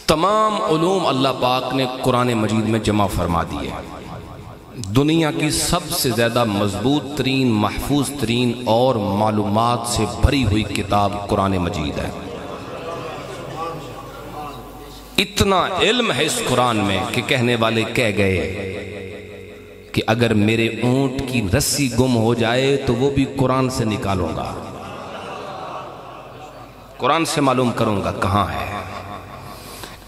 तमाम उलूम अल्लाह पाक ने कुरान मजीद में जमा फरमा दिए। दुनिया की सबसे ज़्यादा मजबूत तरीन, महफूज तरीन और मालूमात से भरी हुई किताब कुरान मजीद है। इतना इल्म है इस कुरान में कि कहने वाले कह गए कि अगर मेरे ऊंट की रस्सी गुम हो जाए तो वो भी कुरान से निकालूंगा, कुरान से मालूम करूंगा कहां है।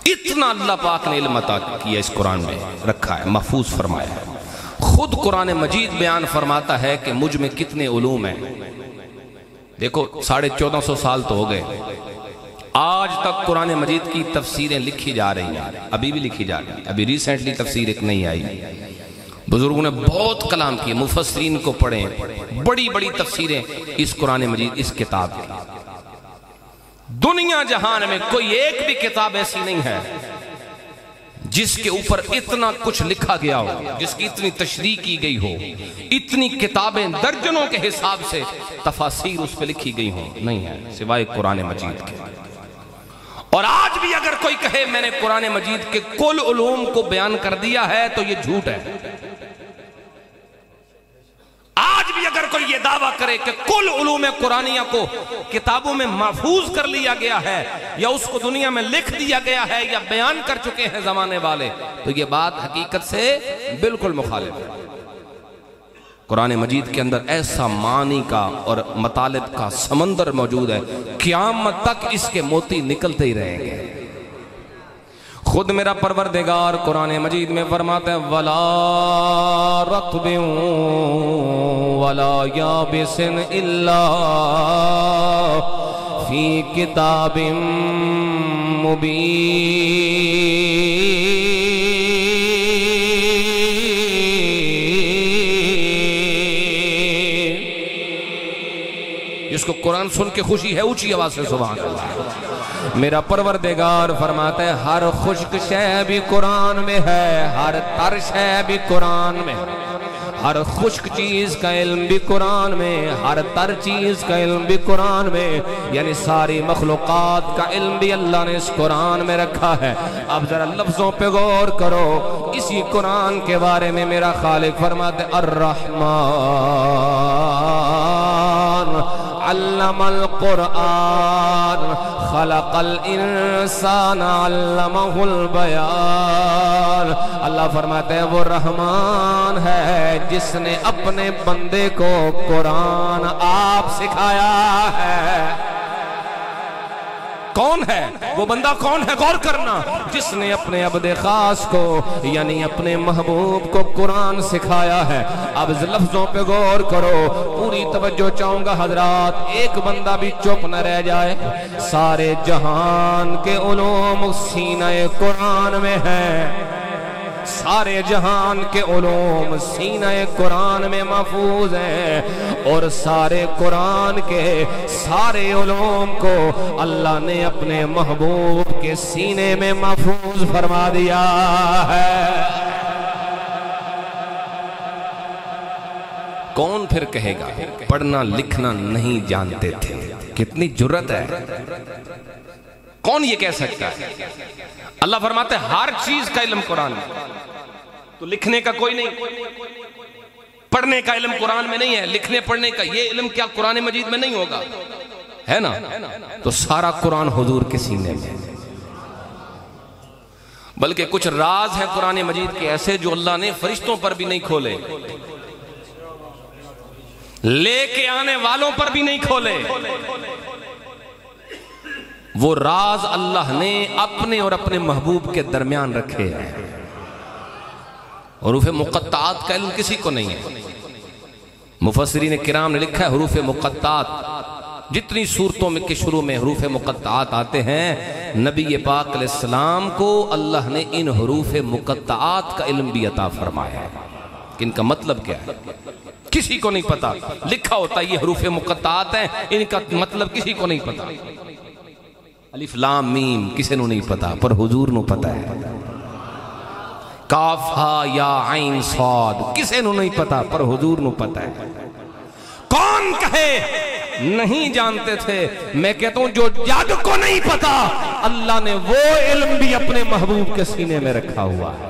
इतना अल्लाह पाक ने इल्म अता किया, इस कुरान में रखा है, महफूज फरमाया है। खुद कुरान मजीद बयान फरमाता है कि मुझ में कितने उलूम हैं। देखो 1450 साल तो हो गए, आज तक कुरान मजीद की तफसीरें लिखी जा रही हैं, अभी भी लिखी जा रही हैं। अभी रिसेंटली तफसीर एक नहीं आई, बुजुर्गों ने बहुत कलाम किए, मुफस्सिरीन को पढ़ें, बड़ी बड़ी तफसीरें इस कुरान मजीद, इस किताब की। दुनिया जहान में कोई एक भी किताब ऐसी नहीं है जिसके ऊपर इतना कुछ लिखा गया हो, जिसकी इतनी तशरीह की गई हो, इतनी किताबें दर्जनों के हिसाब से तफासीर उस पर लिखी गई हो, नहीं है सिवाय कुरान मजीद के। और आज भी अगर कोई कहे मैंने कुरान मजीद के कुल उलूम को बयान कर दिया है तो ये झूठ है। आज भी अगर कोई ये दावा करे कि कुल उलूम कुरानिया को किताबों में महफूज कर लिया गया है या उसको दुनिया में लिख दिया गया है या बयान कर चुके हैं जमाने वाले, तो ये बात हकीकत से बिल्कुल मुखालिफ है। कुरान मजीद के अंदर ऐसा मानी का और मतालिब का समंदर मौजूद है, क़यामत तक इसके मोती निकलते ही रहेंगे। खुद मेरा परवरदिगार कुरान मजीद में फरमाता है वला रत्बिन वला याबिसिन इल्ला फी किताबिम मुबीन। जिसको कुरान सुन के खुशी है ऊंची आवाज से सुभान अल्लाह। मेरा परवरदिगार फरमाता है हर खुश्क शय भी कुरान में है, हर तर शय भी कुरान में, हर खुश्क चीज का इल्म भी कुरान में, हर तर चीज का इल्म भी कुरान में, यानी सारी मखलूकात का इल्म भी अल्लाह ने इस कुरान में रखा है। अब जरा लफ्जों पे गौर करो, इसी कुरान के बारे में मेरा खालिक फरमाते अर्रहमान अल्लमल कुरान खलकल इंसान अल्लमहुल बयान। अल्लाह फरमाते हैं वो रहमान है जिसने अपने बंदे को कुरान आप सिखाया है। कौन है वो बंदा, कौन है? गौर करना, जिसने अपने अब्दे खास को यानी अपने महबूब को कुरान सिखाया है। अब लफ्जों पे गौर करो, पूरी तवज्जो चाहूंगा हजरात, एक बंदा भी चुप न रह जाए। सारे जहान के उलूम सीने कुरान में है, सारे जहान के उलूम सीने कुरान में महफूज हैं और सारे कुरान के सारे उलूम को अल्लाह ने अपने महबूब के सीने में महफूज फरमा दिया है। कौन फिर कहेगा पढ़ना लिखना नहीं जानते थे? कितनी जुर्रत है, कौन ये कह सकता है? अल्लाह फरमाते हर चीज का इल्म कुरान में, तो लिखने का कोई नहीं, पढ़ने का इल्म कुरान में नहीं है, लिखने पढ़ने का ये इल्म क्या कुरान मजीद में नहीं होगा? है ना? तो सारा कुरान हुजूर के सीने में। बल्कि कुछ राज है कुरान मजीद के ऐसे जो अल्लाह ने फरिश्तों पर भी नहीं खोले, लेके आने वालों पर भी नहीं खोले। वो राज अल्लाह ने अपने और अपने महबूब के दरमियान रखे हैं। हुरूफ़े मुक़त्तात का इल्म किसी को नहीं है। मुफस्सिरीन किराम ने लिखा है हुरूफ़े मुक़त्तात, जितनी सूरतों में के शुरू में हुरूफ़े मुक़त्तात आते हैं, नबी पाक अलैहिस्सलाम को अल्लाह ने इन हुरूफ़े मुक़त्तात का इल्म भी अता फरमाया है। इनका मतलब क्या है किसी को नहीं पता। लिखा होता ये हुरूफ़े मुक़त्तात हैं, इनका मतलब किसी को नहीं पता। अलिफ लाम मीम किसी को नहीं पता, पर हुजूर को पता है। काफ हा या आइन साद किसी को नहीं पता, पर हुजूर को पता है। कौन कहे नहीं जानते थे। मैं कहता हूं जो जग को नहीं पता, अल्लाह ने वो इल्म भी अपने महबूब के सीने में रखा हुआ है।